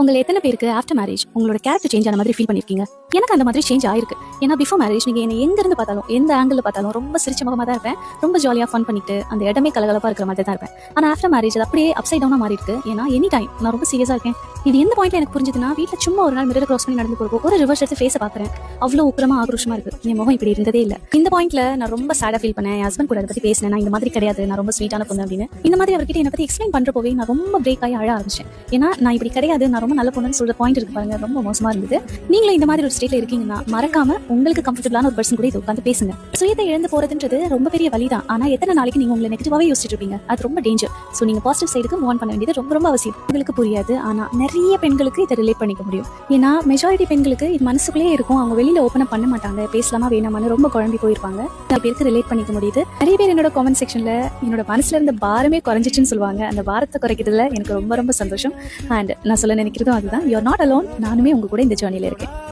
உங்களை எத்தனை பேருக்கு ஆஃப்டர் மேரேஜ் உங்களோட கேரக்டர் சேஞ்ச் ஆன மாதிரி ஃபீல் பண்ணிருக்கீங்க? எனக்கு அந்த மாதிரி சேஞ்ச் ஆயிருக்கு. ஏன்னா பிஃபோர் மேரேஜ் நீங்க என்ன எங்க இருந்து பார்த்தாலும் எந்த ஆங்கிள் பார்த்தாலும் ரொம்ப சிரிச்ச முகமா தான் இருப்பேன், ரொம்ப ஜாலியா ஃபன் பண்ணிட்டு அந்த இடமே கலகலப்பா இருக்கிற மாதிரி தான் இருப்பேன். ஆனா ஆஃப்டர் மேரேஜ் அது அப்படியே அப்சைட் டவுனா மாறி இருக்கு. ஏன்னா எனி டைம் நான் ரொம்ப சீரியஸா இருக்கேன். இது எந்த பாயிண்ட்ல எனக்கு புரிஞ்சதுன்னா, வீட்டில் சும்மா ஒரு நாள் மிரர் கிராஸ் பண்ணி நடந்து போறப்போ ஒரு ரிவர்ஸ் எடுத்து ஃபேஸை பார்க்குறேன், அவ்வளோ உக்கிரமா ஆக்ரோஷமா இருக்கு. என் முகம் இப்படி இருந்ததே இல்லை. இந்த பாயிண்ட்ல நான் ரொம்ப சேடா ஃபீல் பண்ணேன். என் ஹஸ்பண்ட் கூட அதை பத்தி பேசினேன். நான் இந்த மாதிரி கிடையாது, நான் ரொம்ப ஸ்வீட்டான பொண்ணு அப்படின்னு. இந்த மாதிரி அவர்கிட்ட என்னை பத்தி எக்ஸ்பிளைன் பண்றப்போவே நான் ரொம்ப பிரேக் ஆகி அழ ஆரம்பிச்சேன். ஏன்னா நான் இப்படி கிடையாது, நான் ரொம்ப நல்ல பொண்ணுன்னு சொல்ற பாயிண்ட் இருக்கு பாருங்க, ரொம்ப மோசமா இருந்தது. நீங்களும் இந்த மாதிரி ஒரு ஸ்டேட்ல இருக்கீங்கன்னா மறக்காம உங்களுக்கு கம்ஃபர்டபுளான ஒரு பர்சன் கூட இது உட்காந்து பேசுங்க. சுயத்தை இழந்து போறதுன்றது ரொம்ப பெரிய வலிதான். ஆனா எத்தனை நாளைக்கு நீங்க உங்களை நெகட்டிவாவே யோசிச்சுட்டு இருப்பீங்க? அது ரொம்ப டேஞ்சர். சோ நீங்க பாசிட்டிவ் சைடுக்கு மூவ் ஆன் பண்ண வேண்டியது ரொம்ப ரொம்ப அவசியம். உங்களுக்கு புரியாது, ஆனா நிறைய பெண்களுக்கு இதை ரிலேட் பண்ணிக்க முடியும். ஏன்னா மெஜாரிட்டி பெண்களுக்கு இது மனசுக்குள்ளே இருக்கும். அவங்க வெளியில ஓப்பன் பண்ண மாட்டாங்க, பேசலாமா வேணாமான்னு ரொம்ப குழம்பி போயிருப்பாங்க. நிறைய பேருக்கு ரிலேட் பண்ணிக்க முடியுது. நிறைய பேர் என்னோட காமெண்ட் செக்ஷன்ல என்னோட மனசுல இருந்த பாரமே குறைஞ்சிச்சுன்னு சொல்லுவாங்க. அந்த பாரத்தை குறைக்கிறதுல எனக்கு ரொம்ப ரொம்ப சந்தோஷம். அண்ட் நான் சொல்ல நினைக்கிறதும் அதுதான், யூ ஆர் நாட் அலோன். நானுமே உங்க கூட இந்த ஜேர்னில இருக்கேன்.